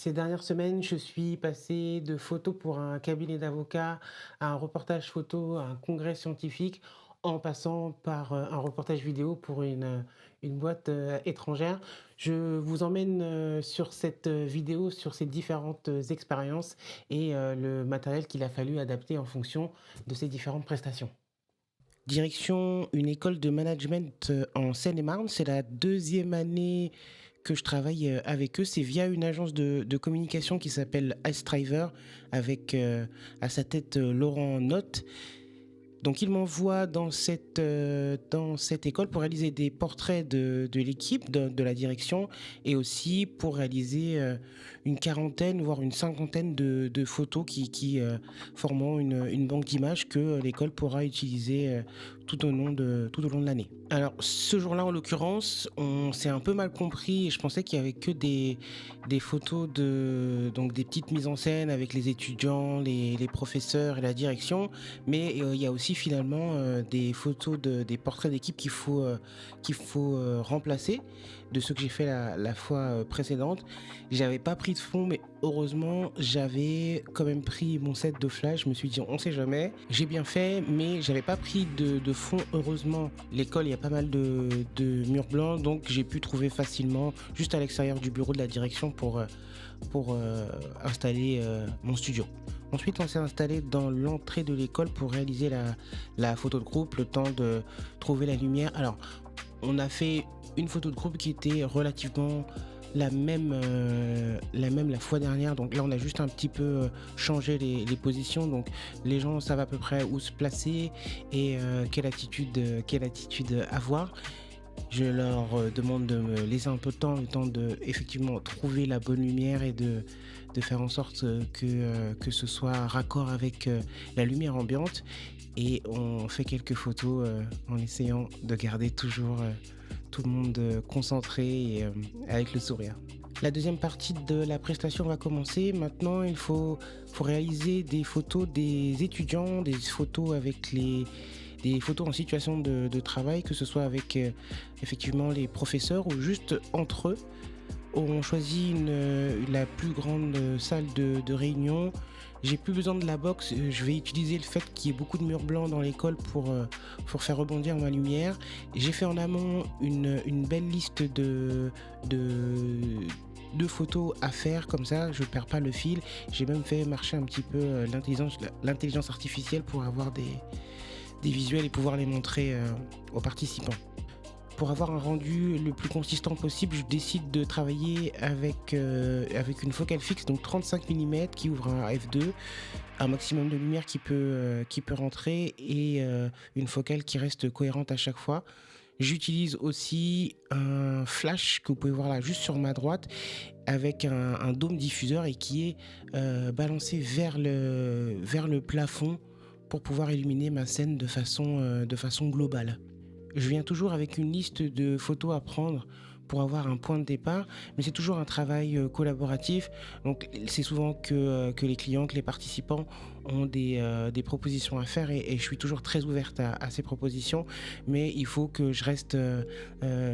Ces dernières semaines, je suis passé de photos pour un cabinet d'avocats à un reportage photo à un congrès scientifique, en passant par un reportage vidéo pour une boîte étrangère. Je vous emmène sur cette vidéo, sur ces différentes expériences et le matériel qu'il a fallu adapter en fonction de ces différentes prestations. Direction une école de management en Seine-et-Marne. C'est la deuxième année que je travaille avec eux. C'est via une agence de communication qui s'appelle iStriver, avec à sa tête Laurent Notte. Donc il m'envoie dans cette école pour réaliser des portraits de l'équipe, de la direction, et aussi pour réaliser une quarantaine, voire une cinquantaine de photos qui formeront une banque d'images que l'école pourra utiliser tout au long de l'année. Alors ce jour-là, en l'occurrence, on s'est un peu mal compris et je pensais qu'il y avait que des photos donc des petites mises en scène avec les étudiants, les professeurs et la direction, mais il y a aussi finalement des photos des portraits d'équipe qu'il faut remplacer de ceux que j'ai fait la fois précédente. J'avais pas pris de fond, mais heureusement j'avais quand même pris mon set de flash. Je me suis dit on sait jamais. J'ai bien fait, mais j'avais pas pris de fond. Heureusement, l'école, il y a pas mal de murs blancs, donc j'ai pu trouver facilement juste à l'extérieur du bureau de la direction pour installer mon studio. Ensuite, on s'est installé dans l'entrée de l'école pour réaliser la photo de groupe, le temps de trouver la lumière. Alors, on a fait une photo de groupe qui était relativement la même la fois dernière. Donc là, on a juste un petit peu changé les positions. Donc les gens savent à peu près où se placer et quelle attitude avoir. Je leur demande de me laisser un peu de temps, le temps de effectivement trouver la bonne lumière et de faire en sorte que ce soit raccord avec la lumière ambiante. Et on fait quelques photos en essayant de garder toujours tout le monde concentré et avec le sourire. La deuxième partie de la prestation va commencer. Maintenant, il faut réaliser des photos des étudiants, des photos avec des photos en situation de travail, que ce soit avec effectivement les professeurs ou juste entre eux. On choisit la plus grande salle de réunion. J'ai plus besoin de la box. Je vais utiliser le fait qu'il y ait beaucoup de murs blancs dans l'école pour faire rebondir ma lumière. J'ai fait en amont une belle liste de photos à faire, comme ça je perds pas le fil. J'ai même fait marcher un petit peu l'intelligence artificielle pour avoir des visuels et pouvoir les montrer aux participants. Pour avoir un rendu le plus consistant possible, je décide de travailler avec une focale fixe, donc 35 mm qui ouvre un f2, un maximum de lumière qui peut rentrer et une focale qui reste cohérente à chaque fois. J'utilise aussi un flash que vous pouvez voir là juste sur ma droite avec un dôme diffuseur et qui est balancé vers le plafond pour pouvoir illuminer ma scène de façon globale. Je viens toujours avec une liste de photos à prendre pour avoir un point de départ, mais c'est toujours un travail collaboratif. Donc c'est souvent que les clients, que les participants ont des propositions à faire et je suis toujours très ouverte à ces propositions, mais il faut que je reste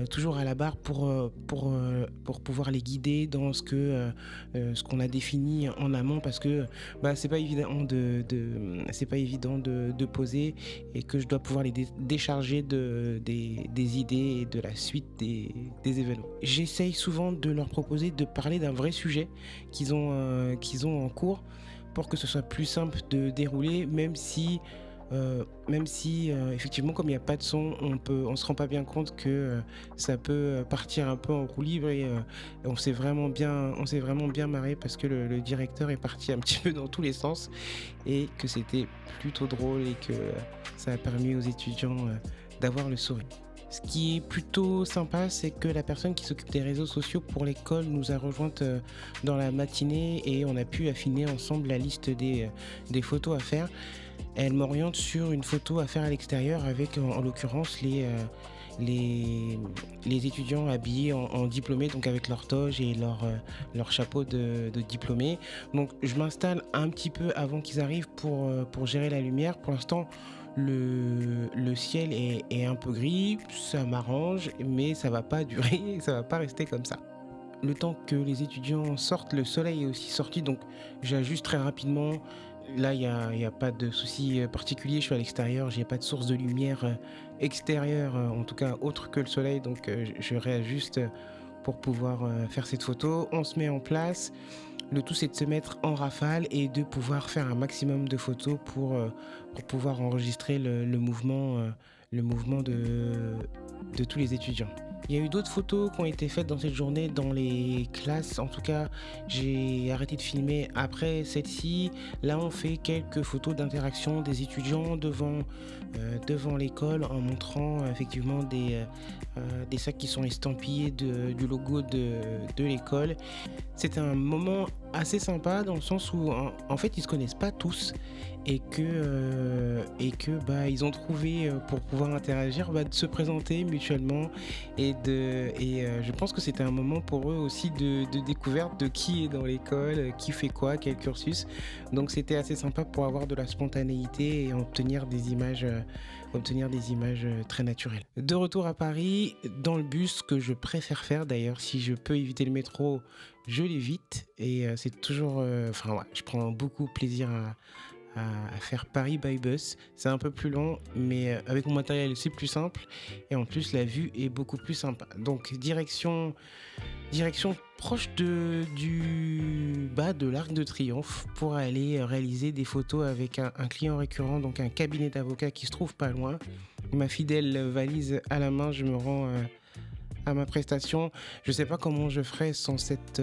toujours à la barre pour pouvoir les guider dans ce qu'on a défini en amont, parce que c'est pas évident c'est pas évident de poser et que je dois pouvoir les décharger des idées et de la suite des événements. J'essaye souvent de leur proposer de parler d'un vrai sujet qu'ils ont en cours pour que ce soit plus simple de dérouler, même si effectivement, comme il n'y a pas de son, on se rend pas bien compte que ça peut partir un peu en roue libre et on s'est vraiment bien marré parce que le directeur est parti un petit peu dans tous les sens et que c'était plutôt drôle et que ça a permis aux étudiants d'avoir le sourire. Ce qui est plutôt sympa, c'est que la personne qui s'occupe des réseaux sociaux pour l'école nous a rejointes dans la matinée et on a pu affiner ensemble la liste des photos à faire. Elle m'oriente sur une photo à faire à l'extérieur avec en l'occurrence les étudiants habillés en diplômés, donc avec leur toge et leur chapeau de diplômé. Donc je m'installe un petit peu avant qu'ils arrivent pour gérer la lumière. Pour l'instant, le ciel est un peu gris, ça m'arrange, mais ça va pas durer, ça va pas rester comme ça. Le temps que les étudiants sortent, le soleil est aussi sorti, donc j'ajuste très rapidement. Là, il y a pas de souci particulier. Je suis à l'extérieur, j'ai pas de source de lumière extérieure, en tout cas autre que le soleil, donc je réajuste pour pouvoir faire cette photo. On se met en place. Le tout, c'est de se mettre en rafale et de pouvoir faire un maximum de photos pour pouvoir enregistrer le mouvement de tous les étudiants. Il y a eu d'autres photos qui ont été faites dans cette journée dans les classes. En tout cas, j'ai arrêté de filmer après celle-ci. Là, on fait quelques photos d'interaction des étudiants devant l'école en montrant effectivement des sacs qui sont estampillés du logo de l'école. C'était un moment assez sympa dans le sens où en fait ils se connaissent pas tous et que bah ils ont trouvé pour pouvoir interagir de se présenter mutuellement et je pense que c'était un moment pour eux aussi de découverte de qui est dans l'école, qui fait quoi, quel cursus. Donc c'était assez sympa pour avoir de la spontanéité et obtenir des images très naturelles. De retour à Paris, dans le bus, que je préfère faire d'ailleurs, si je peux éviter le métro, je l'évite et c'est toujours... Enfin ouais, je prends beaucoup plaisir à faire Paris by bus. C'est un peu plus long, mais avec mon matériel, c'est plus simple. Et en plus, la vue est beaucoup plus sympa. Donc, direction proche de l'Arc de Triomphe pour aller réaliser des photos avec un client récurrent, donc un cabinet d'avocats qui se trouve pas loin. Ma fidèle valise à la main, je me rends à ma prestation. Je sais pas comment je ferais sans cette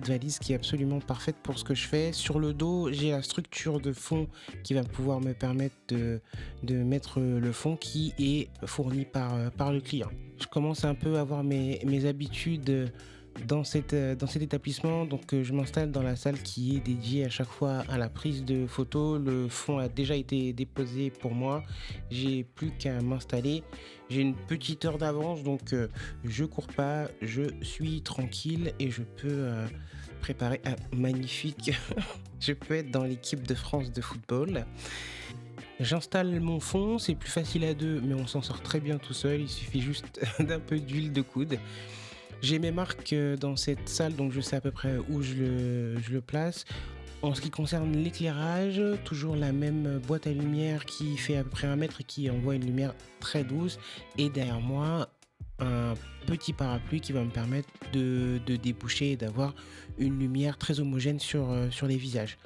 valise qui est absolument parfaite pour ce que je fais. Sur le dos, j'ai la structure de fond qui va pouvoir me permettre de mettre le fond qui est fourni par le client. Je commence un peu à avoir mes habitudes dans cet établissement, donc je m'installe dans la salle qui est dédiée à chaque fois à la prise de photos. Le fond a déjà été déposé pour moi, j'ai plus qu'à m'installer. J'ai une petite heure d'avance, donc je cours pas, je suis tranquille et je peux préparer un magnifique... Je peux être dans l'équipe de France de football. J'installe mon fond, c'est plus facile à deux, mais on s'en sort très bien tout seul, il suffit juste d'un peu d'huile de coude. J'ai mes marques dans cette salle, donc je sais à peu près où je le place. En ce qui concerne l'éclairage, toujours la même boîte à lumière qui fait à peu près 1 mètre et qui envoie une lumière très douce. Et derrière moi, un petit parapluie qui va me permettre de déboucher et d'avoir une lumière très homogène sur les visages.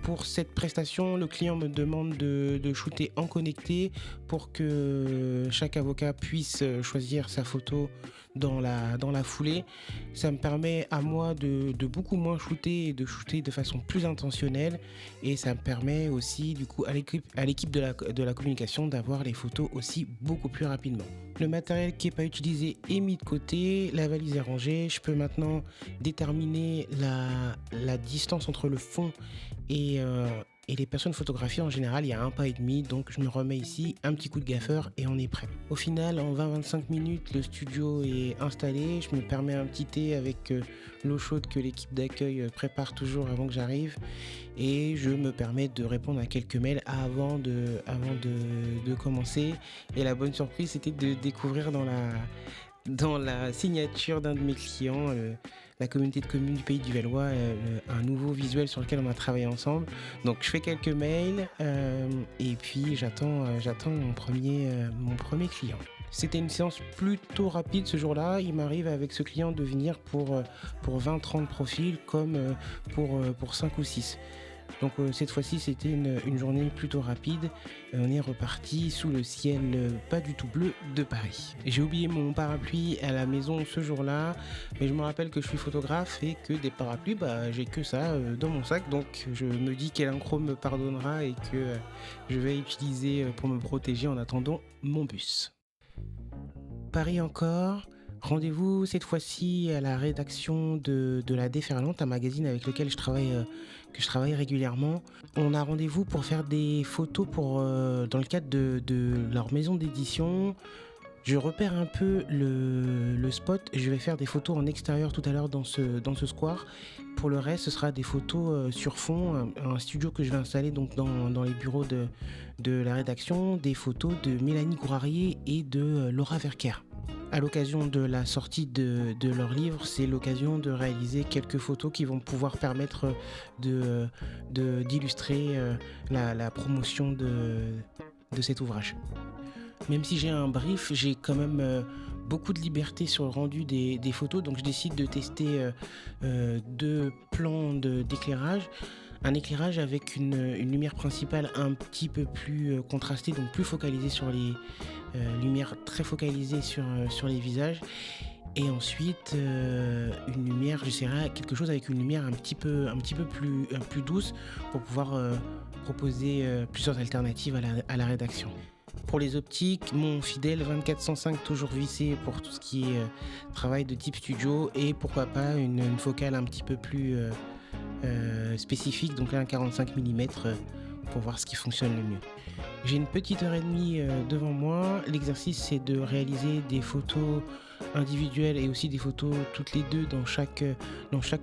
Pour cette prestation, le client me demande de shooter en connecté pour que chaque avocat puisse choisir sa photo dans la foulée. Ça me permet à moi de beaucoup moins shooter et de shooter de façon plus intentionnelle, et ça me permet aussi du coup à l'équipe de la communication d'avoir les photos aussi beaucoup plus rapidement. Le matériel qui n'est pas utilisé est mis de côté, la valise est rangée. Je peux maintenant déterminer la distance entre le fond et les personnes photographiées. En général, il y a 1,5 pas, donc je me remets ici, un petit coup de gaffeur et on est prêt. Au final, en 20-25 minutes, le studio est installé. Je me permets un petit thé avec l'eau chaude que l'équipe d'accueil prépare toujours avant que j'arrive, et je me permets de répondre à quelques mails avant de commencer. Et la bonne surprise, c'était de découvrir dans la signature d'un de mes clients, la communauté de communes du Pays du Valois, un nouveau visuel sur lequel on a travaillé ensemble. Donc je fais quelques mails et puis j'attends mon premier client. C'était une séance plutôt rapide ce jour-là. Il m'arrive avec ce client de venir pour 20-30 profils comme pour 5 ou 6. Donc cette fois-ci, c'était une journée plutôt rapide. On est reparti sous le ciel pas du tout bleu de Paris. J'ai oublié mon parapluie à la maison ce jour-là, mais je me rappelle que je suis photographe et que des parapluies, j'ai que ça dans mon sac. Donc je me dis qu'Elincro me pardonnera et que je vais utiliser pour me protéger en attendant mon bus. Paris encore. Rendez-vous cette fois-ci à la rédaction de la Déferlante, un magazine avec lequel je travaille régulièrement. On a rendez-vous pour faire des photos dans le cadre de leur maison d'édition. Je repère un peu le spot. Je vais faire des photos en extérieur tout à l'heure dans ce square. Pour le reste, ce sera des photos sur fond, un studio que je vais installer donc dans les bureaux de la rédaction, des photos de Mélanie Gourarier et de Laura Verker. À l'occasion de la sortie de leur livre, c'est l'occasion de réaliser quelques photos qui vont pouvoir permettre d'illustrer la promotion de cet ouvrage. Même si j'ai un brief, j'ai quand même beaucoup de liberté sur le rendu des photos, donc je décide de tester deux plans d'éclairage. Un éclairage avec une lumière principale un petit peu plus contrastée, donc plus focalisée sur les lumières très focalisées sur les visages. Et ensuite, une lumière, j'essaierai quelque chose avec une lumière un petit peu plus douce pour pouvoir proposer plusieurs alternatives à la rédaction. Pour les optiques, mon fidèle 24-105 toujours vissé pour tout ce qui est travail de type studio, et pourquoi pas une focale un petit peu plus spécifique, donc là un 45 mm pour voir ce qui fonctionne le mieux. J'ai une petite heure et demie devant moi. L'exercice, c'est de réaliser des photos individuelles et aussi des photos toutes les deux dans chaque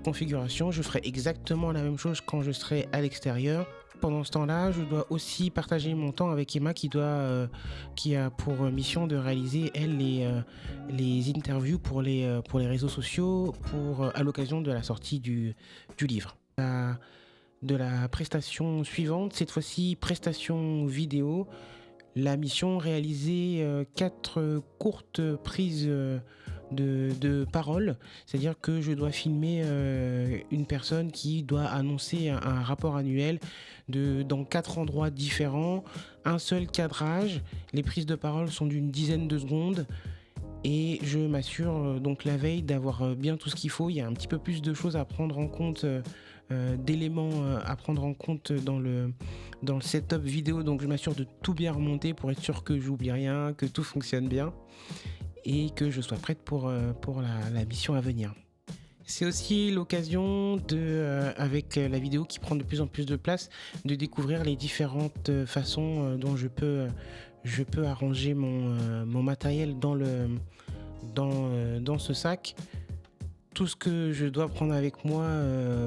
configuration. Je ferai exactement la même chose quand je serai à l'extérieur. Pendant ce temps-là, je dois aussi partager mon temps avec Emma qui a pour mission de réaliser, elle, les interviews pour les réseaux sociaux à l'occasion de la sortie du livre. De la prestation suivante, cette fois-ci prestation vidéo. La mission, réaliser 4 courtes prises de parole, c'est-à-dire que je dois filmer une personne qui doit annoncer un rapport annuel dans 4 endroits différents, un seul cadrage, les prises de parole sont d'une dizaine de secondes. Et je m'assure donc la veille d'avoir bien tout ce qu'il faut. Il y a un petit peu plus de choses à prendre en compte, d'éléments à prendre en compte dans le setup vidéo. Donc je m'assure de tout bien remonter pour être sûr que j'oublie rien, que tout fonctionne bien et que je sois prête pour la mission à venir. C'est aussi l'occasion avec la vidéo qui prend de plus en plus de place, de découvrir les différentes façons dont je peux arranger mon matériel dans ce sac. Tout ce que je dois prendre avec moi,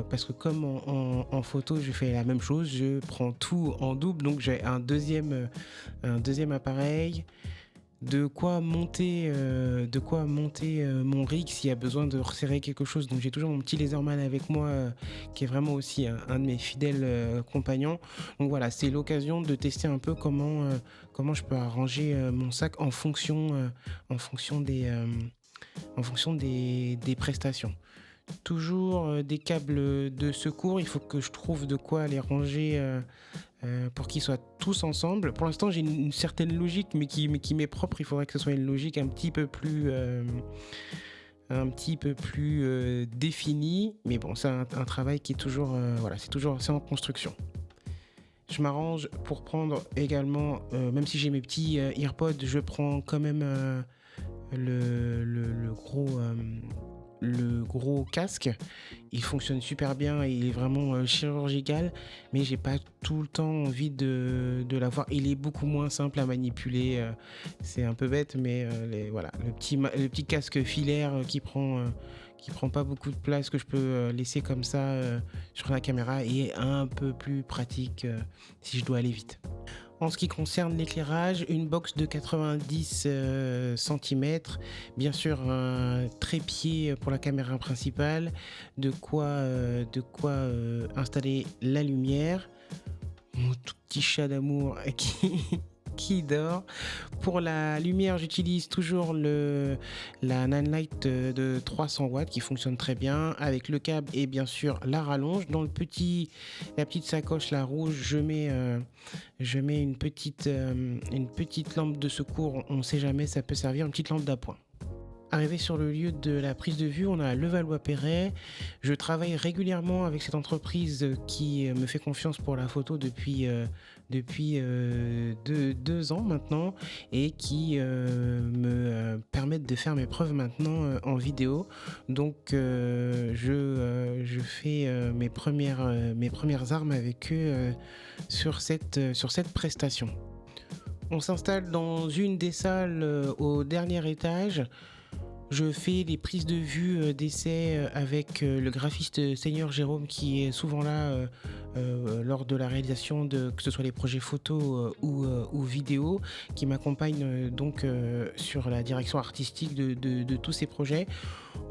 parce que comme en photo je fais la même chose, je prends tout en double, donc j'ai un deuxième appareil, de quoi monter mon rig s'il y a besoin de resserrer quelque chose. Donc j'ai toujours mon petit Laserman avec moi, qui est vraiment aussi un de mes fidèles compagnons. Donc voilà, c'est l'occasion de tester un peu comment je peux arranger mon sac en fonction des prestations. Toujours des câbles de secours, il faut que je trouve de quoi les ranger pour qu'ils soient tous ensemble. Pour l'instant, j'ai une certaine logique, mais qui m'est propre. Il faudrait que ce soit une logique un petit peu plus définie. Mais bon, c'est un travail qui est toujours, c'est en construction. Je m'arrange pour prendre également, même si j'ai mes petits AirPods, je prends quand même le gros casque. Il fonctionne super bien et il est vraiment chirurgical, mais j'ai pas tout le temps envie de l'avoir. Il est beaucoup moins simple à manipuler, c'est un peu bête, mais le petit casque filaire qui prend pas beaucoup de place, que je peux laisser comme ça sur la caméra, est un peu plus pratique si je dois aller vite. En ce qui concerne l'éclairage, une box de 90 cm, bien sûr un trépied pour la caméra principale, de quoi installer la lumière, mon tout petit chat d'amour qui dort. Pour la lumière, j'utilise toujours la Nanlite de 300 watts qui fonctionne très bien avec le câble et bien sûr la rallonge. Dans la petite sacoche la rouge, je mets une petite lampe de secours. On ne sait jamais, ça peut servir, une petite lampe d'appoint. Arrivé sur le lieu de la prise de vue, on a Levallois-Perret. Je travaille régulièrement avec cette entreprise qui me fait confiance pour la photo depuis 2 ans maintenant, et qui me permettent de faire mes preuves maintenant en vidéo. Donc je fais mes premières armes avec eux sur cette prestation. On s'installe dans une des salles au dernier étage. Je fais les prises de vue d'essai avec le graphiste Seigneur Jérôme, qui est souvent là lors de la réalisation de que ce soit les projets photos ou vidéo, qui m'accompagne donc sur la direction artistique de tous ces projets.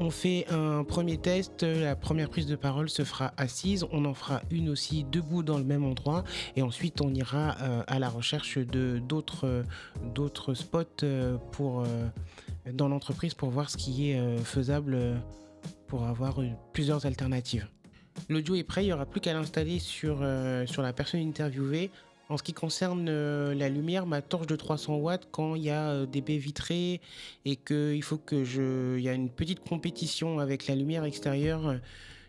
On fait un premier test, la première prise de parole se fera assise, on en fera une aussi debout dans le même endroit et ensuite on ira à la recherche de d'autres spots dans l'entreprise pour voir ce qui est faisable pour avoir plusieurs alternatives. L'audio est prêt, il n'y aura plus qu'à l'installer sur la personne interviewée. En ce qui concerne la lumière, ma torche de 300 watts, quand il y a des baies vitrées et qu'il faut il y a une petite compétition avec la lumière extérieure,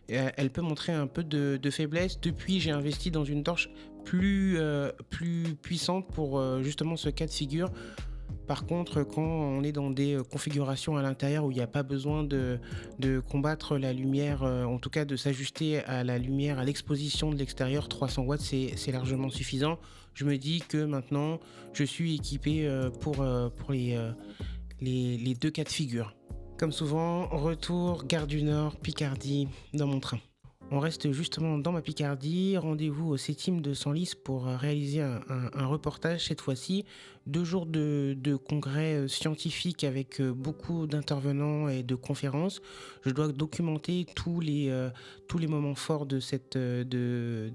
elle peut montrer un peu de faiblesse. Depuis, j'ai investi dans une torche plus puissante pour justement ce cas de figure. Par contre, quand on est dans des configurations à l'intérieur où il n'y a pas besoin de combattre la lumière, en tout cas de s'ajuster à la lumière, à l'exposition de l'extérieur, 300 watts, c'est largement suffisant. Je me dis que maintenant, je suis équipé pour les deux cas de figure. Comme souvent, retour, Gare du Nord, Picardie, dans mon train. On reste justement dans ma Picardie, rendez-vous au CETIM de Senlis pour réaliser un reportage cette fois-ci. 2 jours de congrès scientifiques avec beaucoup d'intervenants et de conférences. Je dois documenter tous les moments forts de ces 2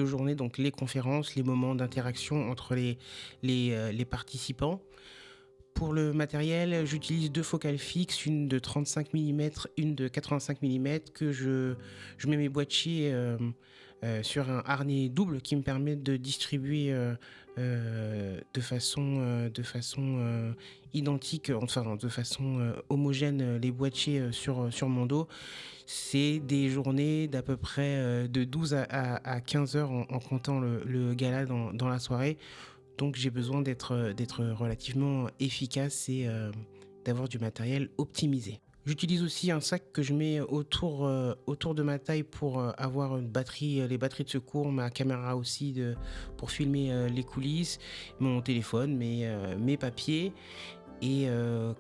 journées, donc les conférences, les moments d'interaction entre les participants. Pour le matériel, j'utilise 2 focales fixes, une de 35 mm, une de 85 mm, que je mets mes boîtiers sur un harnais double qui me permet de distribuer de façon identique, enfin de façon homogène les boîtiers sur mon dos. C'est des journées d'à peu près de 12 à 15 heures en comptant le gala dans la soirée. Donc j'ai besoin d'être relativement efficace et d'avoir du matériel optimisé. J'utilise aussi un sac que je mets autour de ma taille pour avoir les batteries de secours, ma caméra aussi pour filmer les coulisses, mon téléphone, mes papiers. Et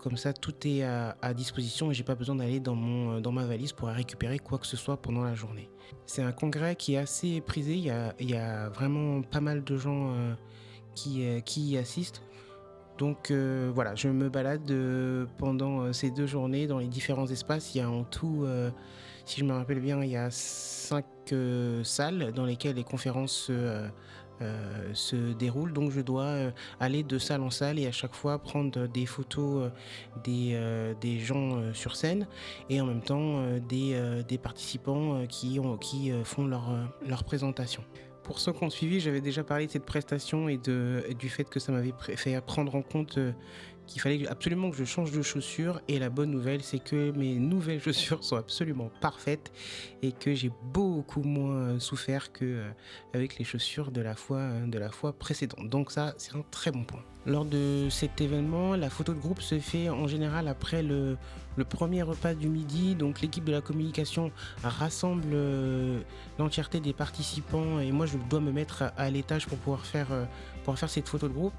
comme ça, tout est à disposition et j'ai pas besoin d'aller dans ma valise pour récupérer quoi que ce soit pendant la journée. C'est un congrès qui est assez prisé, il y a vraiment pas mal de gens qui y assistent. Donc voilà, je me balade pendant ces 2 journées dans les différents espaces. Il y a en tout, si je me rappelle bien, il y a 5 salles dans lesquelles les conférences se déroulent. Donc je dois aller de salle en salle et à chaque fois prendre des photos des gens sur scène et en même temps des participants qui font leur présentation. Pour ceux qui ont suivi, j'avais déjà parlé de cette prestation et du fait que ça m'avait fait prendre en compte qu'il fallait absolument que je change de chaussures. Et la bonne nouvelle, c'est que mes nouvelles chaussures sont absolument parfaites et que j'ai beaucoup moins souffert qu'avec les chaussures de la fois précédente. Donc ça, c'est un très bon point. Lors de cet événement, la photo de groupe se fait en général après le premier repas du midi. Donc l'équipe de la communication rassemble l'entièreté des participants et moi je dois me mettre à l'étage pour pouvoir faire cette photo de groupe.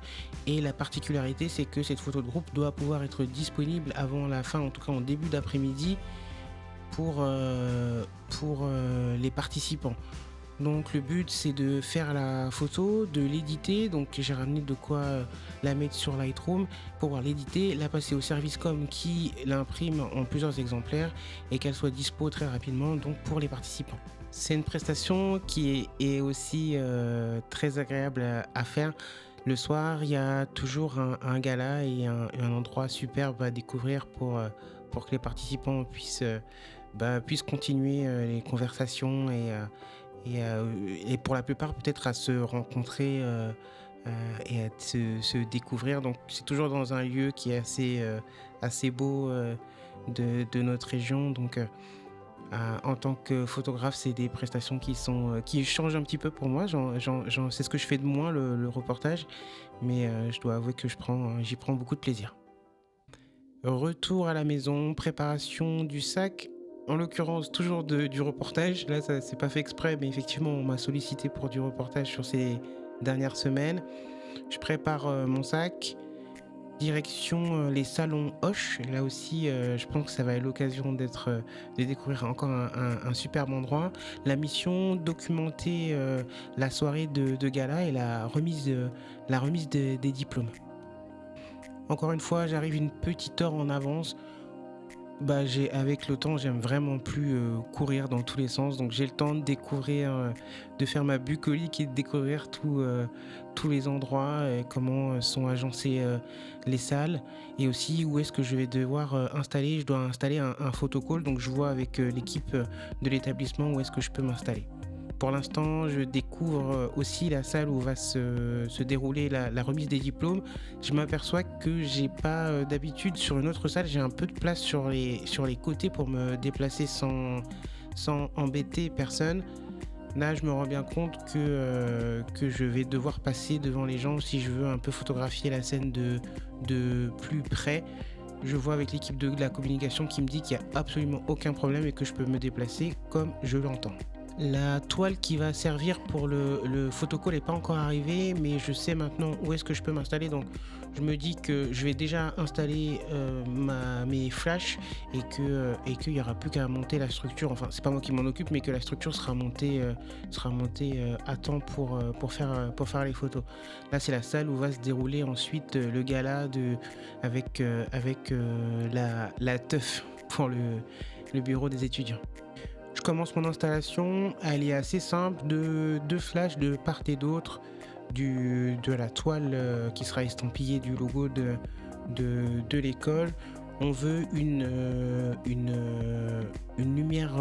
Et la particularité, c'est que cette photo de groupe doit pouvoir être disponible avant la fin, en tout cas en début d'après-midi, pour les participants. Donc le but, c'est de faire la photo, de l'éditer. Donc j'ai ramené de quoi la mettre sur Lightroom pour pouvoir l'éditer, la passer au service com qui l'imprime en plusieurs exemplaires et qu'elle soit dispo très rapidement donc pour les participants. C'est une prestation qui est aussi très agréable à faire. Le soir, il y a toujours un gala et un endroit superbe à découvrir pour que les participants puissent continuer les conversations et pour la plupart peut-être à se rencontrer et à se découvrir. Donc c'est toujours dans un lieu qui est assez beau de notre région. Donc en tant que photographe, c'est des prestations qui changent un petit peu pour moi. C'est ce que je fais de moins, le reportage, mais je dois avouer que j'y prends beaucoup de plaisir. Retour à la maison, préparation du sac. En l'occurrence, toujours du reportage. Là, ça c'est pas fait exprès, mais effectivement, on m'a sollicité pour du reportage sur ces dernières semaines. Je prépare mon sac. Direction les salons Hoche. Là aussi, je pense que ça va être l'occasion de découvrir encore un superbe endroit. La mission, documenter la soirée de gala et la remise des diplômes. Encore une fois, j'arrive une petite heure en avance. Avec le temps, j'aime vraiment plus courir dans tous les sens. Donc j'ai le temps de découvrir, de faire ma bucolique et de découvrir tous les endroits, comment sont agencées les salles et aussi où est-ce que je vais devoir installer. Je dois installer un photocall, donc je vois avec l'équipe de l'établissement où est-ce que je peux m'installer. Pour l'instant, je découvre aussi la salle où va se dérouler la remise des diplômes. Je m'aperçois que j'ai pas d'habitude sur une autre salle, j'ai un peu de place sur les côtés pour me déplacer sans embêter personne. Là, je me rends bien compte que je vais devoir passer devant les gens si je veux un peu photographier la scène de plus près. Je vois avec l'équipe de la communication qui me dit qu'il n'y a absolument aucun problème et que je peux me déplacer comme je l'entends. La toile qui va servir pour le photocall n'est pas encore arrivée, mais je sais maintenant où est-ce que je peux m'installer. Donc, je me dis que je vais déjà installer mes flashs et qu'il n'y aura plus qu'à monter la structure. Enfin, c'est pas moi qui m'en occupe, mais que la structure sera montée à temps pour faire les photos. Là, c'est la salle où va se dérouler ensuite le gala avec la teuf pour le bureau des étudiants. Je commence mon installation, elle est assez simple, deux flashs de part et d'autre de la toile qui sera estampillée du logo de l'école. On veut une lumière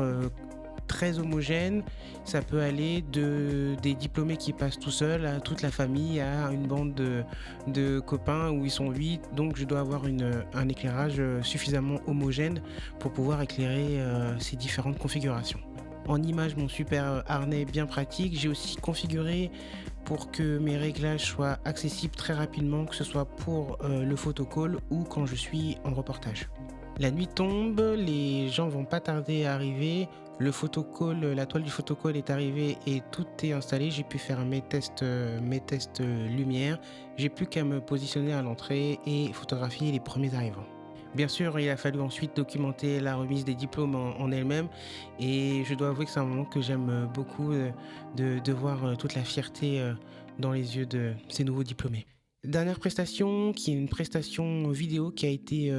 très homogène. Ça peut aller des diplômés qui passent tout seuls à toute la famille, à une bande de copains où ils sont 8. Donc je dois avoir un éclairage suffisamment homogène pour pouvoir éclairer ces différentes configurations. En image, mon super harnais bien pratique. J'ai aussi configuré pour que mes réglages soient accessibles très rapidement, que ce soit pour le photocall ou quand je suis en reportage. La nuit tombe, les gens vont pas tarder à arriver. Le photocall, la toile du photocall est arrivée et tout est installé. J'ai pu faire mes tests lumière. J'ai plus qu'à me positionner à l'entrée et photographier les premiers arrivants. Bien sûr, il a fallu ensuite documenter la remise des diplômes en elle-même et je dois avouer que c'est un moment que j'aime beaucoup de voir toute la fierté dans les yeux de ces nouveaux diplômés. Dernière prestation, qui est une prestation vidéo qui a été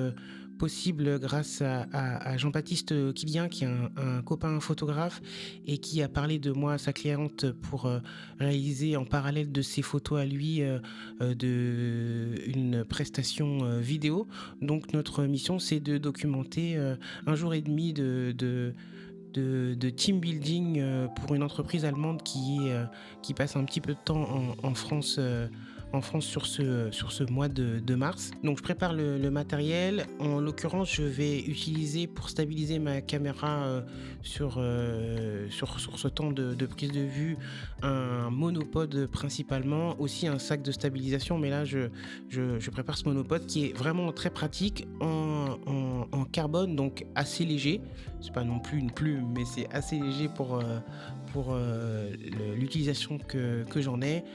possible grâce à Jean-Baptiste Kilien, qui est un copain photographe et qui a parlé de moi à sa cliente pour réaliser en parallèle de ses photos à lui une prestation vidéo. Donc notre mission, c'est de documenter un jour et demi de team building pour une entreprise allemande qui passe un petit peu de temps en France sur ce mois de mars. Donc je prépare le matériel. En l'occurrence, je vais utiliser pour stabiliser ma caméra sur ce temps de prise de vue un monopode principalement, aussi un sac de stabilisation, mais là je prépare ce monopode qui est vraiment très pratique en carbone, donc assez léger. C'est pas non plus une plume, mais c'est assez léger pour l'utilisation que j'en ai.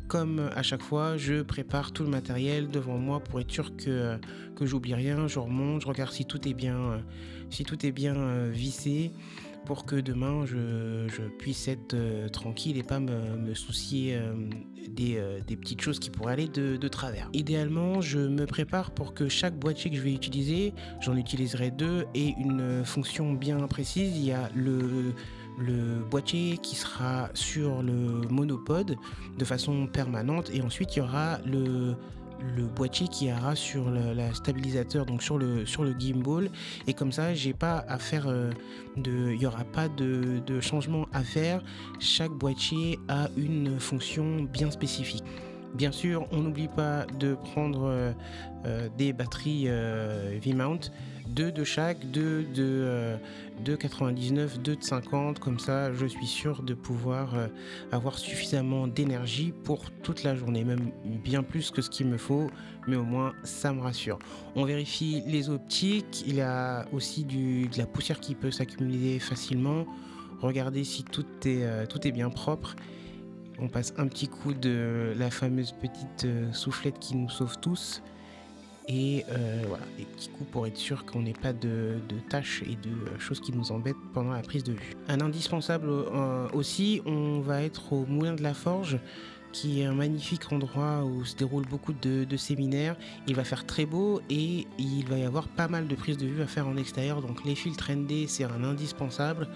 Comme à chaque fois, je prépare tout le matériel devant moi pour être sûr que j'oublie rien. Je remonte, je regarde si tout est bien vissé pour que demain je puisse être tranquille et pas me soucier des petites choses qui pourraient aller de travers. Idéalement, je me prépare pour que chaque boîtier que je vais utiliser, j'en utiliserai 2 et une fonction bien précise. Il y a le boîtier qui sera sur le monopode de façon permanente et ensuite il y aura le boîtier qui ira sur la stabilisateur, donc sur le gimbal, et comme ça j'ai pas à faire il y aura pas de changement à faire. Chaque boîtier a une fonction bien spécifique. Bien sûr, on n'oublie pas de prendre des batteries V-mount, 2 de chaque, 2 de 99, 2 de 50, comme ça je suis sûr de pouvoir avoir suffisamment d'énergie pour toute la journée, même bien plus que ce qu'il me faut, mais au moins ça me rassure. On vérifie les optiques, il y a aussi de la poussière qui peut s'accumuler facilement, regardez si tout est bien propre. On passe un petit coup de la fameuse petite soufflette qui nous sauve tous. et voilà, des petits coups pour être sûr qu'on n'ait pas de tâches et de choses qui nous embêtent pendant la prise de vue. Un indispensable aussi, on va être au Moulin de la Forge, qui est un magnifique endroit où se déroulent beaucoup de séminaires. Il va faire très beau et il va y avoir pas mal de prises de vue à faire en extérieur, donc les filtres ND, c'est un indispensable.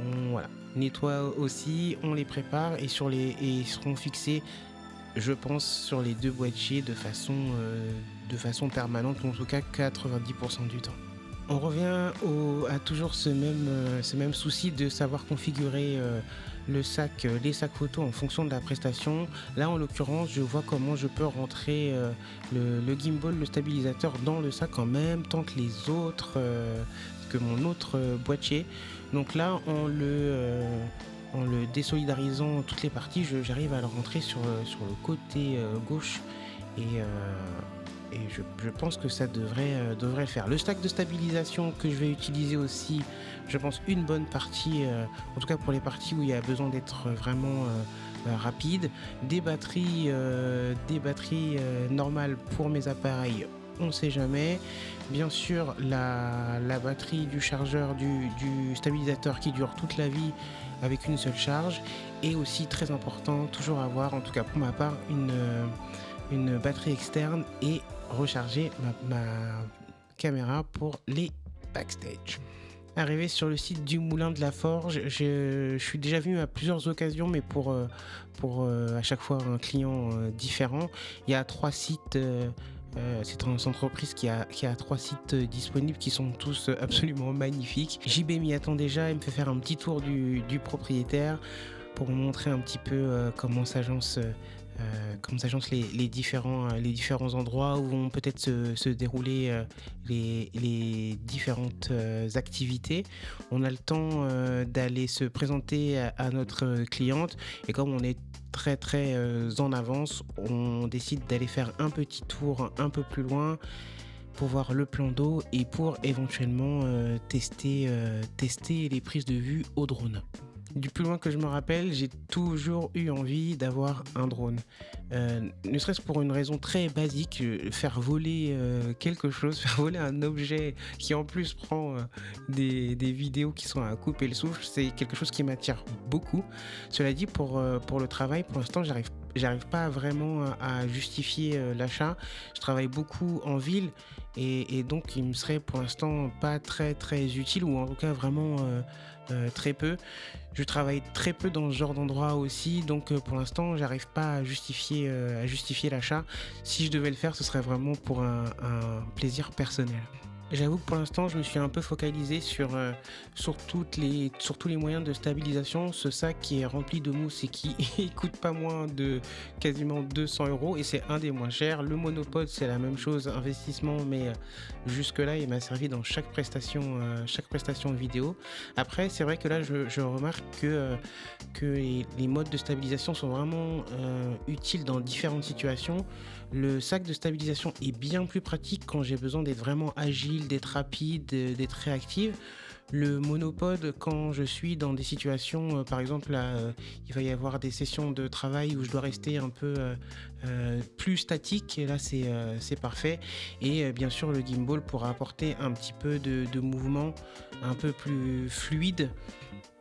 On voilà, nettoie aussi, on les prépare et ils seront fixés, je pense, sur les deux boîtiers de façon permanente, ou en tout cas 90% du temps. On revient à toujours ce même souci de savoir configurer les sacs photos en fonction de la prestation. Là, en l'occurrence, je vois comment je peux rentrer le gimbal, le stabilisateur dans le sac en même temps que que mon autre boîtier. Donc là, en le désolidarisant toutes les parties, j'arrive à le rentrer sur le côté gauche et, je pense que ça devrait le faire. Le stack de stabilisation que je vais utiliser aussi, je pense une bonne partie, en tout cas pour les parties où il y a besoin d'être vraiment rapide. Des batteries normales pour mes appareils, on ne sait jamais. Bien sûr, la batterie du chargeur du stabilisateur qui dure toute la vie avec une seule charge. Et aussi très important, toujours avoir, en tout cas pour ma part, une batterie externe et recharger ma caméra pour les backstage. Arrivé sur le site du Moulin de la Forge, je suis déjà venu à plusieurs occasions, mais pour à chaque fois un client différent. Il y a 3 sites. C'est une entreprise qui a 3 sites disponibles qui sont tous absolument magnifiques. JB m'y attend déjà et me fait faire un petit tour du propriétaire pour me montrer un petit peu comment s'agencent les différents endroits où vont peut-être se dérouler les différentes activités. On a le temps d'aller se présenter à notre cliente, et comme on est très très en avance, on décide d'aller faire un petit tour un peu plus loin pour voir le plan d'eau et pour éventuellement tester les prises de vue au drone. Du plus loin que je me rappelle, j'ai toujours eu envie d'avoir un drone. Ne serait-ce pour une raison très basique, faire voler quelque chose, faire voler un objet qui en plus prend des vidéos qui sont à couper le souffle, c'est quelque chose qui m'attire beaucoup. Cela dit, pour le travail, pour l'instant, j'arrive pas vraiment à justifier l'achat. Je travaille beaucoup en ville et donc il me serait pour l'instant pas très très utile, ou en tout cas vraiment très peu. Je travaille très peu dans ce genre d'endroit aussi, donc pour l'instant j'arrive pas à justifier l'achat. Si je devais le faire, ce serait vraiment pour un plaisir personnel. J'avoue que pour l'instant, je me suis un peu focalisé sur tous les moyens de stabilisation. Ce sac qui est rempli de mousse et qui coûte pas moins de quasiment 200 € et c'est un des moins chers. Le monopode, c'est la même chose, investissement, mais jusque-là, il m'a servi dans chaque prestation vidéo. Après, c'est vrai que là, je remarque que les modes de stabilisation sont vraiment utiles dans différentes situations. Le sac de stabilisation est bien plus pratique quand j'ai besoin d'être vraiment agile, d'être rapide, d'être réactive. Le monopode, quand je suis dans des situations, par exemple, là, il va y avoir des sessions de travail où je dois rester un peu plus statique, et là c'est parfait. Et bien sûr, le gimbal pourra apporter un petit peu de mouvement un peu plus fluide.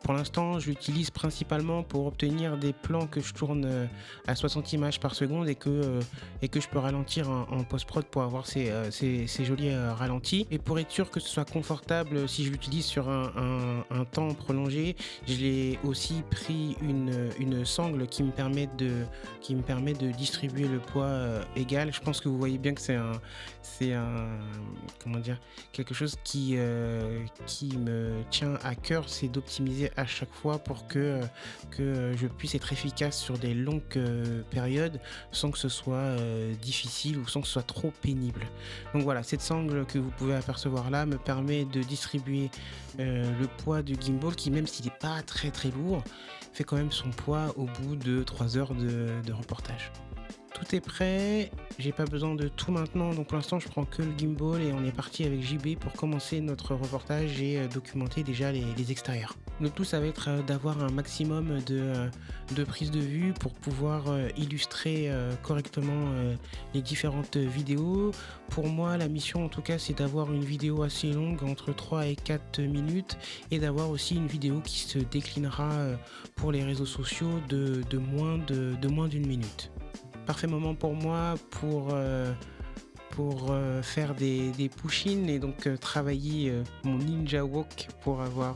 Pour l'instant, je l'utilise principalement pour obtenir des plans que je tourne à 60 images par seconde et que je peux ralentir en post-prod pour avoir ces jolis ralentis. Et pour être sûr que ce soit confortable, si je l'utilise sur un temps prolongé, je l'ai aussi pris une sangle qui me permet de distribuer le poids égal. Je pense que vous voyez bien que c'est comment dire, quelque chose qui me tient à cœur, c'est d'optimiser à chaque fois pour que je puisse être efficace sur des longues périodes sans que ce soit difficile ou sans que ce soit trop pénible. Donc voilà, cette sangle que vous pouvez apercevoir là me permet de distribuer le poids du gimbal qui, même s'il n'est pas très très lourd, fait quand même son poids au bout de 3 heures de reportage. Tout est prêt, j'ai pas besoin de tout maintenant, donc pour l'instant je prends que le gimbal et on est parti avec JB pour commencer notre reportage et documenter déjà les extérieurs. Le tout ça va être d'avoir un maximum de prises de vue pour pouvoir illustrer correctement les différentes vidéos. Pour moi la mission en tout cas c'est d'avoir une vidéo assez longue entre 3 et 4 minutes et d'avoir aussi une vidéo qui se déclinera pour les réseaux sociaux de moins d'une minute. Parfait moment pour moi pour faire des push-ins et donc travailler mon ninja walk pour avoir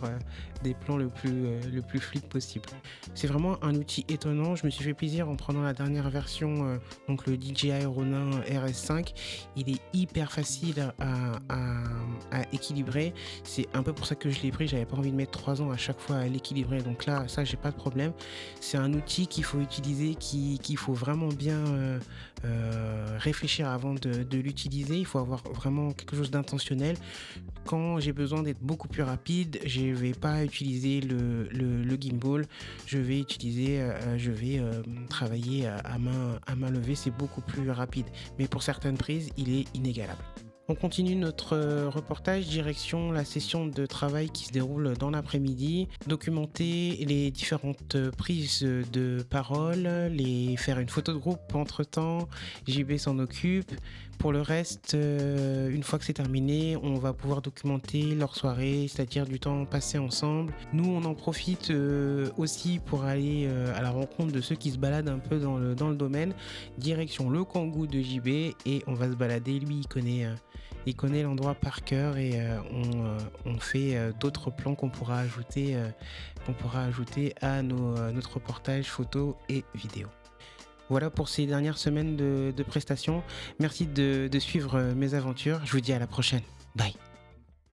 des plans le plus fluide possible. C'est vraiment un outil étonnant, je me suis fait plaisir en prenant la dernière version, donc le DJI Ronin RS5. Il est hyper facile à équilibrer, c'est un peu pour ça que je l'ai pris, j'avais pas envie de mettre 3 ans à chaque fois à l'équilibrer, donc là ça j'ai pas de problème. C'est un outil qu'il faut utiliser, qu'il faut vraiment bien réfléchir avant de l'utiliser, il faut avoir vraiment quelque chose d'intentionnel. Quand j'ai besoin d'être beaucoup plus rapide, je ne vais pas utiliser le gimbal, je vais travailler à main levée, c'est beaucoup plus rapide. Mais pour certaines prises, il est inégalable. On continue notre reportage direction la session de travail qui se déroule dans l'après-midi, documenter les différentes prises de parole, faire une photo de groupe entre-temps, JB s'en occupe. Pour le reste, une fois que c'est terminé, on va pouvoir documenter leur soirée, c'est-à-dire du temps passé ensemble. Nous, on en profite aussi pour aller à la rencontre de ceux qui se baladent un peu dans le domaine, direction le Kangoo de JB et on va se balader. Lui, il connaît l'endroit par cœur et on fait d'autres plans qu'on pourra ajouter à notre reportage photo et vidéo. Voilà pour ces dernières semaines de prestations. Merci de suivre mes aventures. Je vous dis à la prochaine. Bye.